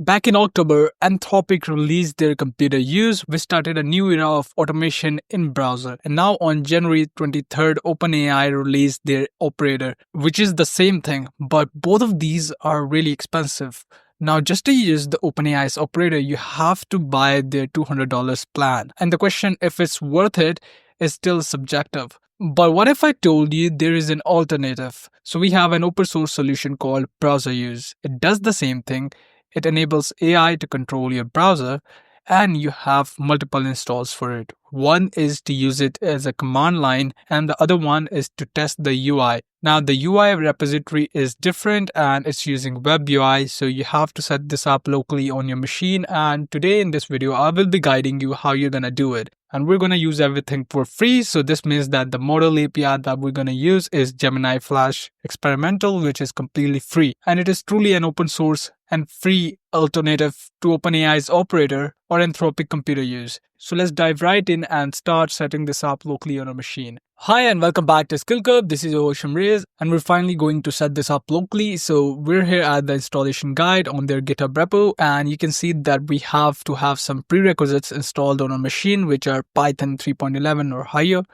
Back in October, Anthropic released their computer use, which started a new era of automation in browser. And now on January 23rd, OpenAI released their operator, which is the same thing, but both of these are really expensive. Now, just to use the OpenAI's operator, you have to buy their $200 plan. And the question if it's worth it is still subjective. But what if I told you there is an alternative? So we have an open source solution called Browser Use. It does the same thing. It enables AI to control your browser, and you have multiple installs for it. One is to use it as a command line, and the other one is to test the UI. Now, the UI repository is different and it's using web UI, so you have to set this up locally on your machine. And today in this video, I will be guiding you how you're gonna do it. And we're gonna use everything for free, so this means that the model API that we're gonna use is Gemini Flash Experimental, which is completely free. And it is truly an open source and free alternative to OpenAI's operator or Anthropic computer use. So let's dive right in and start setting this up locally on a machine. Hi and welcome back to SkillCurb. This is your host Shamriz, and we're finally going to set this up locally. So we're here at the installation guide on their GitHub repo, and you can see that we have to have some prerequisites installed on our machine, which are Python 3.11 or higher.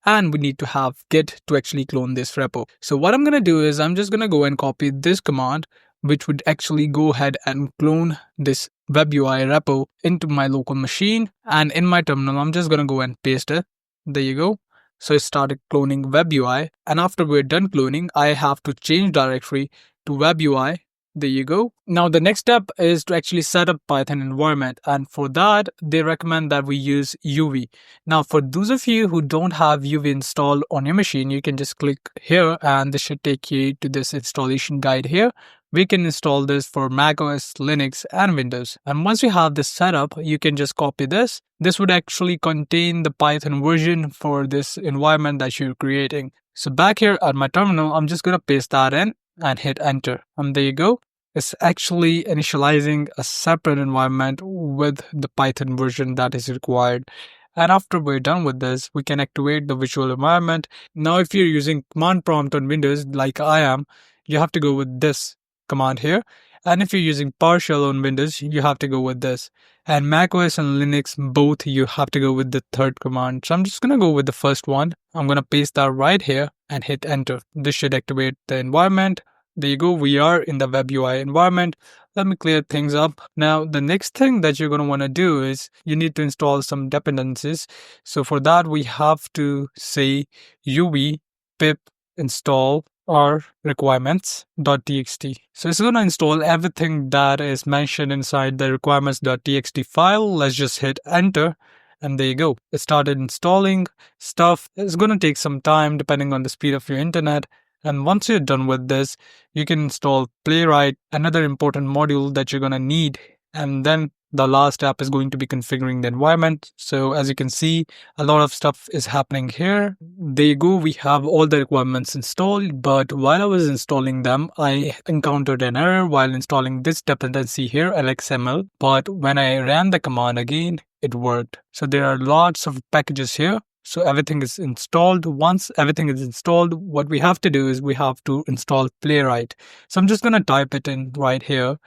And we need to have Git to actually clone this repo. So what I'm going to do is I'm just going to go and copy this command, which would actually go ahead and clone this web UI repo into my local machine. And in my terminal, I'm just going to go and paste it. There you go. So it started cloning web UI. And after we're done cloning, I have to change directory to web UI. There you go. Now the next step is to actually set up Python environment. And for that, they recommend that we use UV. Now for those of you who don't have UV installed on your machine, you can just click here and this should take you to this installation guide here. We can install this for macOS, Linux, and Windows. And once you have this set up, you can just copy this. This would actually contain the Python version for this environment that you're creating. So back here at my terminal, I'm just going to paste that in and hit enter. And there you go. It's actually initializing a separate environment with the Python version that is required. And after we're done with this, we can activate the virtual environment. Now, if you're using command prompt on Windows like I am, you have to go with this command here. And if you're using PowerShell on Windows, you have to go with this. And macOS and Linux, both you have to go with the third command. So I'm just going to go with the first one. I'm going to paste that right here and hit enter. This should activate the environment. There you go. We are in the web UI environment. Let me clear things up. Now, the next thing that you're going to want to do is you need to install some dependencies. So for that, we have to say uv pip install our requirements.txt. So it's going to install everything that is mentioned inside the requirements.txt file. Let's just hit enter. And there you go. It started installing stuff. It's going to take some time depending on the speed of your internet. And once you're done with this, you can install Playwright, another important module that you're going to need. And then the last step is going to be configuring the environment. So as you can see, a lot of stuff is happening here. There you go. We have all the requirements installed. But while I was installing them, I encountered an error while installing this dependency here, LXML. But when I ran the command again, it worked. So there are lots of packages here. So everything is installed. Once everything is installed, what we have to do is we have to install Playwright. So I'm just going to type it in right here,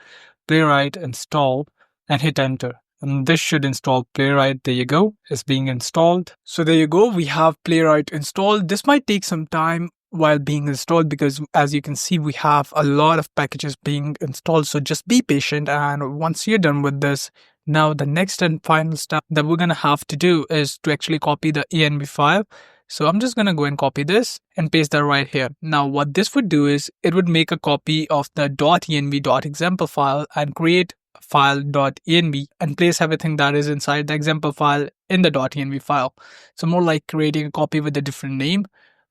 Playwright install, and hit enter. And this should install Playwright. There you go. It's being installed. So there you go. We have Playwright installed. This might take some time while being installed because as you can see, we have a lot of packages being installed. So just be patient. And once you're done with this, now the next and final step that we're going to have to do is to actually copy the env file. So I'm just going to go and copy this and paste that right here. Now what this would do is it would make a copy of the .env.example file and create file.env and place everything that is inside the example file in the .env file. So more like creating a copy with a different name.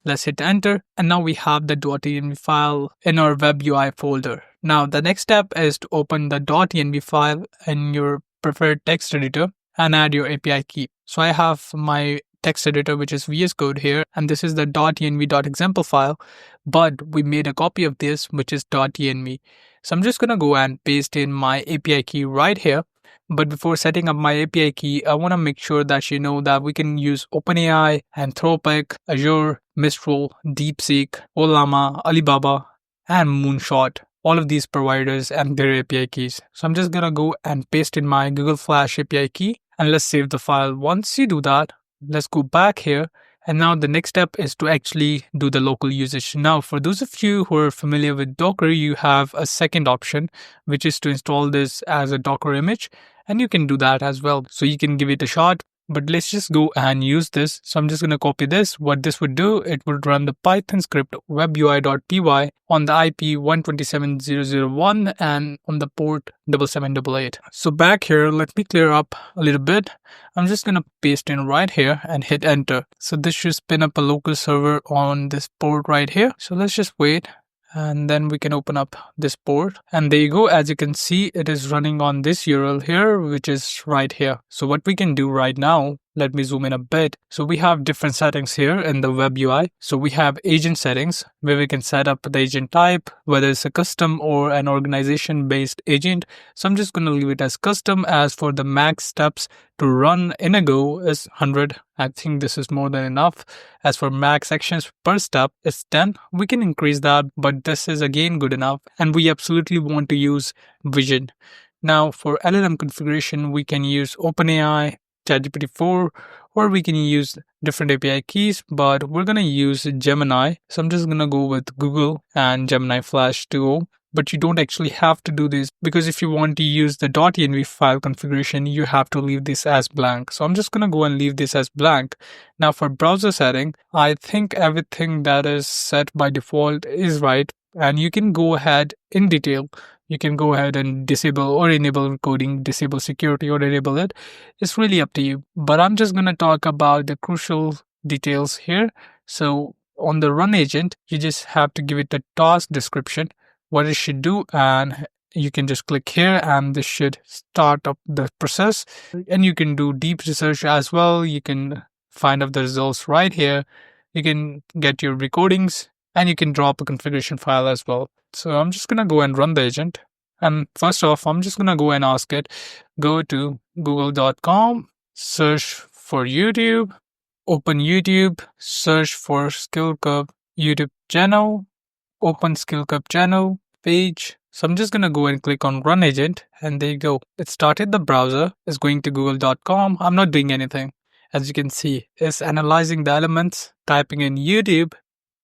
Let's hit enter. And now we have the .env file in our web UI folder. Now the next step is to open the .env file in your preferred text editor and add your API key. So I have my text editor, which is VS Code here, and this is the .env.example file, but we made a copy of this, which is .env. So I'm just going to go and paste in my API key right here. But before setting up my API key, I want to make sure that you know that we can use OpenAI, Anthropic, Azure, Mistral, DeepSeek, Olama, Alibaba, and Moonshot all of these providers and their API keys. So I'm just gonna go and paste in my Google Flash API key and let's save the file. Once you do that, let's go back here. And now the next step is to actually do the local usage. Now, for those of you who are familiar with Docker, you have a second option, which is to install this as a Docker image. And you can do that as well. So you can give it a shot. But let's just go and use this. So I'm just going to copy this. What this would do, it would run the Python script webui.py on the IP 127.0.0.1 and on the port 7788. So back here, let me clear up a little bit. I'm just going to paste in right here and hit enter. So this should spin up a local server on this port right here. So let's just wait. And then we can open up this port. And there you go. As you can see, it is running on this URL here, which is right here. So what we can do right now, let me zoom in a bit. So we have different settings here in the web UI. So we have agent settings where we can set up the agent type, whether it's a custom or an organization based agent. So I'm just going to leave it as custom. As for the max steps to run in a go is 100. I think this is more than enough. As for max actions per step, it's 10. We can increase that, but this is again good enough. And we absolutely want to use vision. Now for LLM configuration, we can use OpenAI, ChatGPT 4, or we can use different API keys, but we're going to use Gemini. So I'm just going to go with Google and Gemini Flash 2.0. But you don't actually have to do this because if you want to use the .env file configuration, you have to leave this as blank. So I'm just going to go and leave this as blank. Now for browser setting, I think everything that is set by default is right. And you can go ahead in detail. You can go ahead and disable or enable recording, disable security or enable it. It's really up to you. But I'm just going to talk about the crucial details here. So on the run agent, you just have to give it a task description, what it should do, and you can just click here and this should start up the process. And you can do deep research as well. You can find out the results right here. You can get your recordings and you can drop a configuration file as well. So I'm just going to go and run the agent. And first off, I'm just going to go and ask it, go to google.com, search for YouTube, open YouTube, search for SkillCurb YouTube channel, open SkillCurb channel page. So I'm just going to go and click on run agent and there you go. It started the browser. It's going to google.com. I'm not doing anything. As you can see, it's analyzing the elements, typing in YouTube,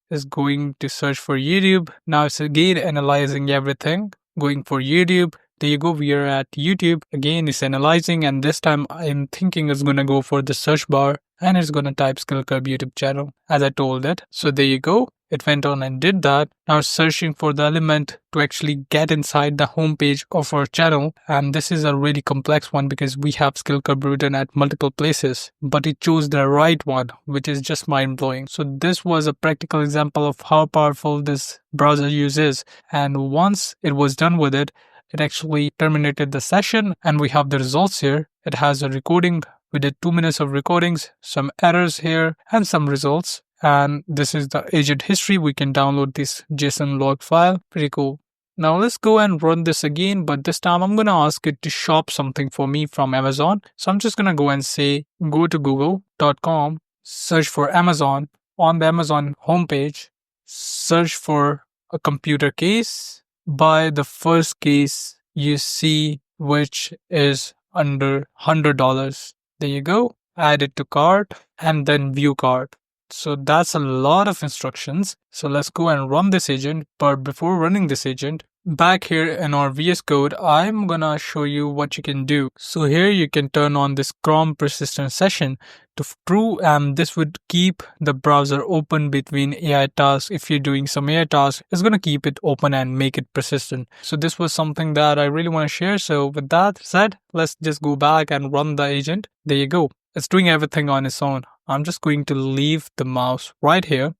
is going to search for YouTube. Now it's again analyzing everything, going for YouTube. There you go, we are at YouTube. Again, it's analyzing and this time I'm thinking it's going to go for the search bar and it's going to type SkillCurb YouTube channel as I told it. So there you go. It went on and did that. Now it's searching for the element to actually get inside the homepage of our channel. And this is a really complex one because we have SkillCurb written at multiple places, but it chose the right one, which is just mind-blowing. So this was a practical example of how powerful this browser use is. And once it was done with it, it actually terminated the session and we have the results here. It has a recording. We did 2 minutes of recordings, some errors here and some results. And this is the agent history. We can download this JSON log file. Pretty cool. Now let's go and run this again, but this time I'm going to ask it to shop something for me from Amazon. So I'm just going to go and say, go to google.com, search for Amazon. On the Amazon homepage, search for a computer case. Buy the first case you see, which is under $100. There you go. Add it to cart and then view cart. So that's a lot of instructions. So let's go and run this agent. But before running this agent, back here in our VS Code, I'm gonna show you what you can do. So here you can turn on this Chrome persistent session to true, and this would keep the browser open between AI tasks. If you're doing some AI tasks, it's gonna keep it open and make it persistent. So this was something that I really want to share. So with that said, let's just go back and run the agent. There you go. It's doing everything on its own. I'm just going to leave the mouse right here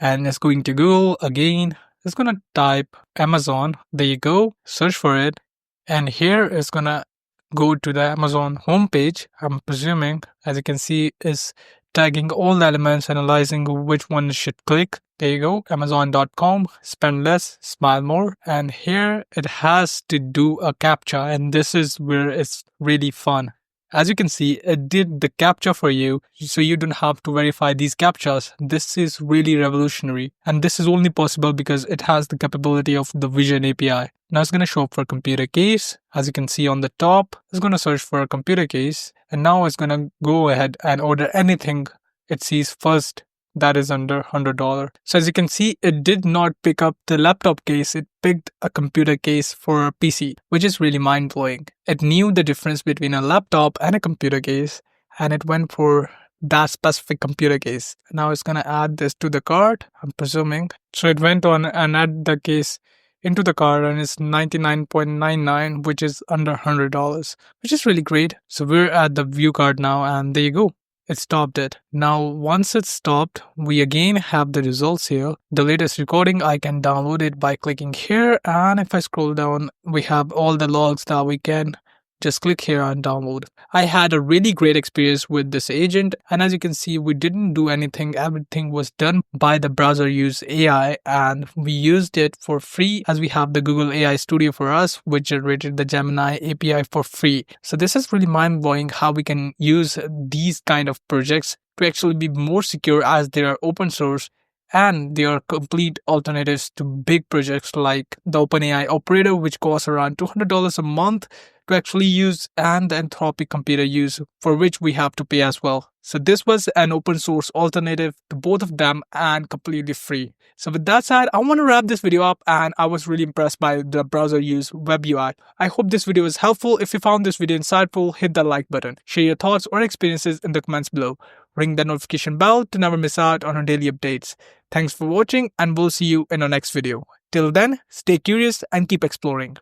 and it's going to Google again. It's going to type Amazon. There you go. Search for it. And here it's going to go to the Amazon homepage. I'm presuming, as you can see, is tagging all the elements, analyzing which one it should click. There you go. Amazon.com. Spend less, smile more. And here it has to do a CAPTCHA. And this is where it's really fun. As you can see, it did the captcha for you, so you don't have to verify these captchas. This is really revolutionary, and this is only possible because it has the capability of the Vision API. Now it's going to show up for computer case. As you can see on the top, it's going to search for a computer case, and now it's going to go ahead and order anything it sees first that is under $100. So as you can see, it did not pick up the laptop case, it picked a computer case for a PC, which is really mind-blowing. It knew the difference between a laptop and a computer case, and it went for that specific computer case. Now it's gonna add this to the cart, I'm presuming. So it went on and added the case into the cart, and it's $99.99, which is under $100, which is really great. So we're at the view cart now, and there you go. It stopped it. Now, once it's stopped, we again have the results here. The latest recording, I can download it by clicking here. And if I scroll down, we have all the logs that we can just click here and download. I had a really great experience with this agent. And as you can see, we didn't do anything. Everything was done by the browser use AI. And we used it for free as we have the Google AI Studio for us, which generated the Gemini API for free. So this is really mind-blowing how we can use these kind of projects to actually be more secure as they are open source. And they are complete alternatives to big projects like the OpenAI operator, which costs around $200 a month to actually use, and the Anthropic computer use, for which we have to pay as well. So this was an open source alternative to both of them and completely free. So with that said, I want to wrap this video up, and I was really impressed by the browser use web UI. I hope this video was helpful. If you found this video insightful, hit that like button. Share your thoughts or experiences in the comments below. Ring the notification bell to never miss out on our daily updates. Thanks for watching, and we'll see you in our next video. Till then, stay curious and keep exploring.